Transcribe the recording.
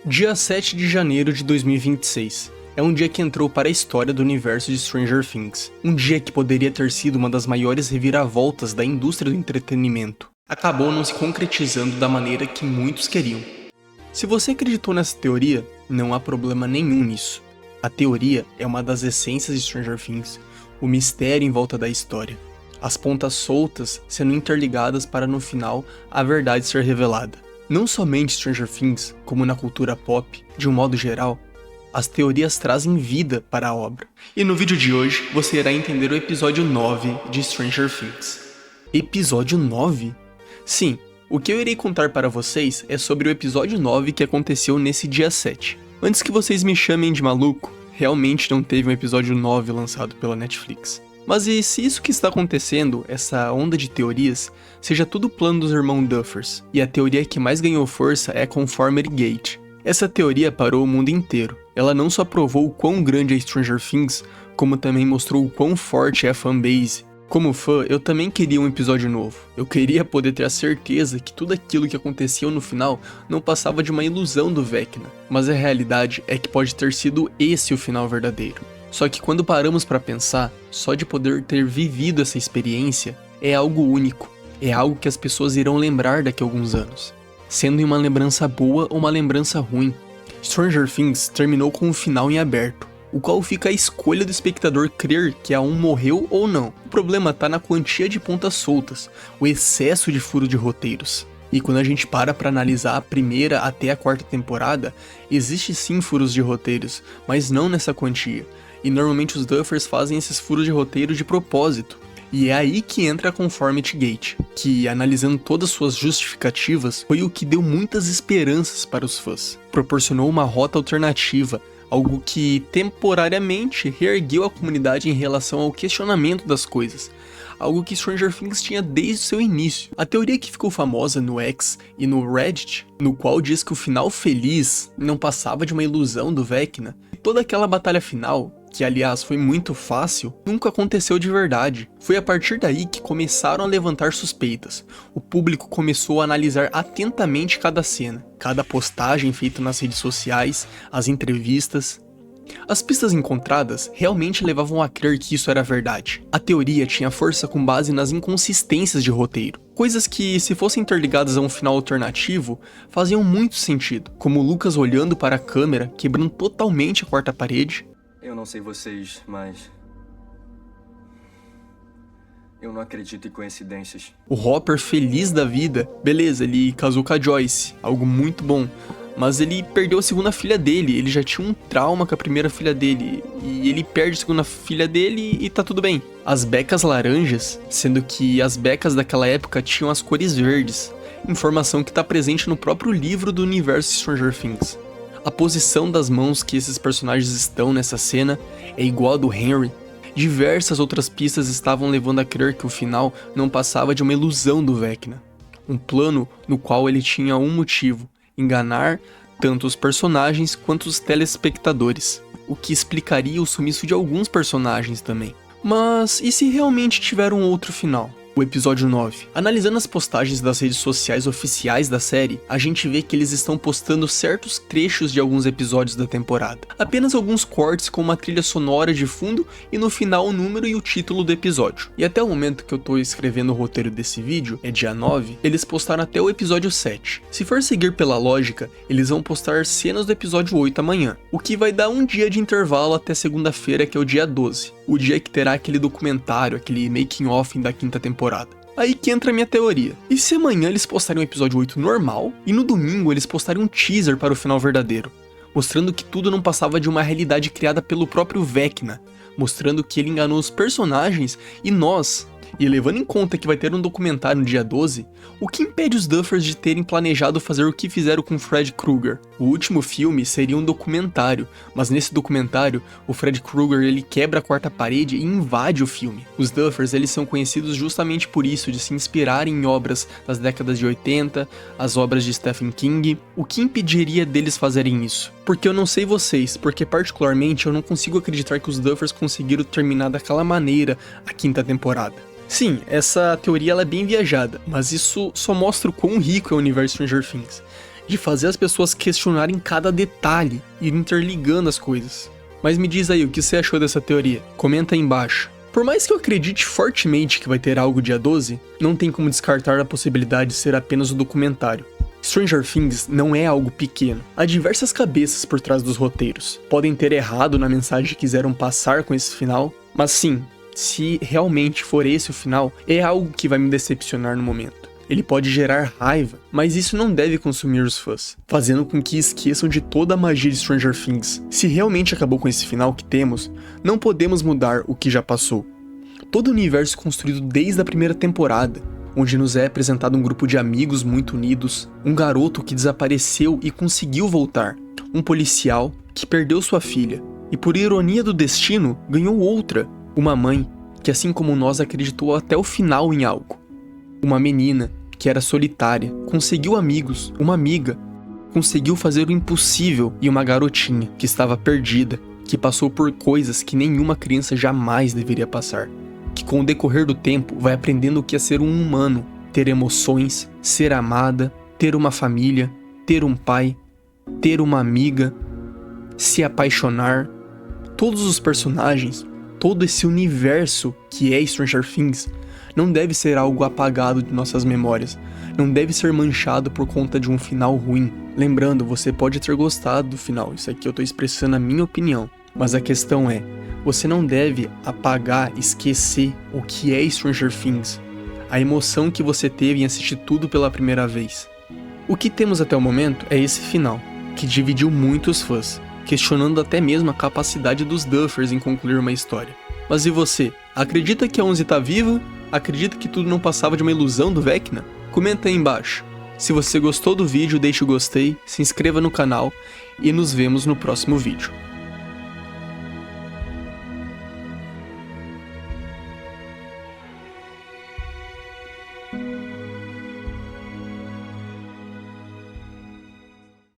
Dia 7 de janeiro de 2026. É um dia que entrou para a história do universo de Stranger Things. Um dia que poderia ter sido uma das maiores reviravoltas da indústria do entretenimento. Acabou não se concretizando da maneira que muitos queriam. Se você acreditou nessa teoria, não há problema nenhum nisso. A teoria é uma das essências de Stranger Things, o mistério em volta da história. As pontas soltas sendo interligadas para no final a verdade ser revelada. Não somente Stranger Things, como na cultura pop, de um modo geral, as teorias trazem vida para a obra. E no vídeo de hoje, você irá entender o episódio 9 de Stranger Things. Episódio 9? Sim, o que eu irei contar para vocês é sobre o episódio 9 que aconteceu nesse dia 7. Antes que vocês me chamem de maluco, realmente não teve um episódio 9 lançado pela Netflix. Mas e se isso que está acontecendo, essa onda de teorias, seja tudo plano dos irmãos Duffers, e a teoria que mais ganhou força é a Conformity Gate. Essa teoria parou o mundo inteiro. Ela não só provou o quão grande é Stranger Things, como também mostrou o quão forte é a fanbase. Como fã, eu também queria um episódio novo. Eu queria poder ter a certeza que tudo aquilo que aconteceu no final não passava de uma ilusão do Vecna. Mas a realidade é que pode ter sido esse o final verdadeiro. Só que quando paramos para pensar, só de poder ter vivido essa experiência é algo único. É algo que as pessoas irão lembrar daqui a alguns anos. Sendo uma lembrança boa ou uma lembrança ruim. Stranger Things terminou com um final em aberto, o qual fica a escolha do espectador crer que a um morreu ou não. O problema tá na quantia de pontas soltas, o excesso de furo de roteiros. E quando a gente para analisar a primeira até a quarta temporada, existe sim furos de roteiros, mas não nessa quantia. E normalmente os Duffers fazem esses furos de roteiro de propósito. E é aí que entra a Conformity Gate, que, analisando todas suas justificativas, foi o que deu muitas esperanças para os fãs. Proporcionou uma rota alternativa, algo que temporariamente reergueu a comunidade em relação ao questionamento das coisas. Algo que Stranger Things tinha desde o seu início. A teoria que ficou famosa no X e no Reddit, no qual diz que o final feliz não passava de uma ilusão do Vecna, e toda aquela batalha final, que aliás foi muito fácil, nunca aconteceu de verdade. Foi a partir daí que começaram a levantar suspeitas. O público começou a analisar atentamente cada cena, cada postagem feita nas redes sociais, as entrevistas. As pistas encontradas realmente levavam a crer que isso era verdade. A teoria tinha força com base nas inconsistências de roteiro. Coisas que, se fossem interligadas a um final alternativo, faziam muito sentido. Como Lucas olhando para a câmera, quebrando totalmente a quarta parede. Eu não sei vocês, mas eu não acredito em coincidências. O Hopper feliz da vida. Beleza, ele casou com a Joyce, algo muito bom. Mas ele perdeu a segunda filha dele, ele já tinha um trauma com a primeira filha dele. E ele perde a segunda filha dele e tá tudo bem. As becas laranjas, sendo que as becas daquela época tinham as cores verdes. Informação que tá presente no próprio livro do universo Stranger Things. A posição das mãos que esses personagens estão nessa cena é igual a do Henry. Diversas outras pistas estavam levando a crer que o final não passava de uma ilusão do Vecna. Um plano no qual ele tinha um motivo: enganar tanto os personagens quanto os telespectadores, o que explicaria o sumiço de alguns personagens também. Mas e se realmente tiver um outro final? O episódio 9. Analisando as postagens das redes sociais oficiais da série, a gente vê que eles estão postando certos trechos de alguns episódios da temporada. Apenas alguns cortes com uma trilha sonora de fundo e no final o número e o título do episódio. E até o momento que eu tô escrevendo o roteiro desse vídeo, é dia 9, eles postaram até o episódio 7. Se for seguir pela lógica, eles vão postar cenas do episódio 8 amanhã, o que vai dar um dia de intervalo até segunda-feira, que é o dia 12. O dia que terá aquele documentário, aquele making of da quinta temporada. Aí que entra a minha teoria. E se amanhã eles postarem o episódio 8 normal, e no domingo eles postarem um teaser para o final verdadeiro, mostrando que tudo não passava de uma realidade criada pelo próprio Vecna, mostrando que ele enganou os personagens e nós. E levando em conta que vai ter um documentário no dia 12, o que impede os Duffers de terem planejado fazer o que fizeram com Fred Krueger? O último filme seria um documentário, mas nesse documentário, o Fred Krueger ele quebra a quarta parede e invade o filme. Os Duffers eles são conhecidos justamente por isso, de se inspirarem em obras das décadas de 80, as obras de Stephen King. O que impediria deles fazerem isso? Porque eu não sei vocês, porque particularmente eu não consigo acreditar que os Duffers conseguiram terminar daquela maneira a quinta temporada. Sim, essa teoria ela é bem viajada, mas isso só mostra o quão rico é o universo Stranger Things. de fazer as pessoas questionarem cada detalhe e ir interligando as coisas. Mas me diz aí, o que você achou dessa teoria? Comenta aí embaixo. Por mais que eu acredite fortemente que vai ter algo dia 12, não tem como descartar a possibilidade de ser apenas um documentário. Stranger Things não é algo pequeno. Há diversas cabeças por trás dos roteiros. Podem ter errado na mensagem que quiseram passar com esse final, mas sim, se realmente for esse o final, é algo que vai me decepcionar no momento. Ele pode gerar raiva, mas isso não deve consumir os fãs, fazendo com que esqueçam de toda a magia de Stranger Things. Se realmente acabou com esse final que temos, não podemos mudar o que já passou. Todo o universo construído desde a primeira temporada, onde nos é apresentado um grupo de amigos muito unidos, um garoto que desapareceu e conseguiu voltar, um policial que perdeu sua filha, e por ironia do destino, ganhou outra, uma mãe que assim como nós acreditou até o final em algo, uma menina que era solitária, conseguiu amigos, uma amiga, conseguiu fazer o impossível, e uma garotinha que estava perdida, que passou por coisas que nenhuma criança jamais deveria passar, que com o decorrer do tempo vai aprendendo o que é ser um humano, ter emoções, ser amada, ter uma família, ter um pai, ter uma amiga, se apaixonar. Todos os personagens, todo esse universo que é Stranger Things, não deve ser algo apagado de nossas memórias, não deve ser manchado por conta de um final ruim. Lembrando, você pode ter gostado do final, isso aqui eu tô expressando a minha opinião, mas a questão é, você não deve apagar, esquecer o que é Stranger Things, a emoção que você teve em assistir tudo pela primeira vez. O que temos até o momento é esse final, que dividiu muitos fãs, questionando até mesmo a capacidade dos Duffers em concluir uma história. Mas e você? Acredita que a 11 tá viva? Acredita que tudo não passava de uma ilusão do Vecna? Comenta aí embaixo. Se você gostou do vídeo, deixe o gostei, se inscreva no canal e nos vemos no próximo vídeo.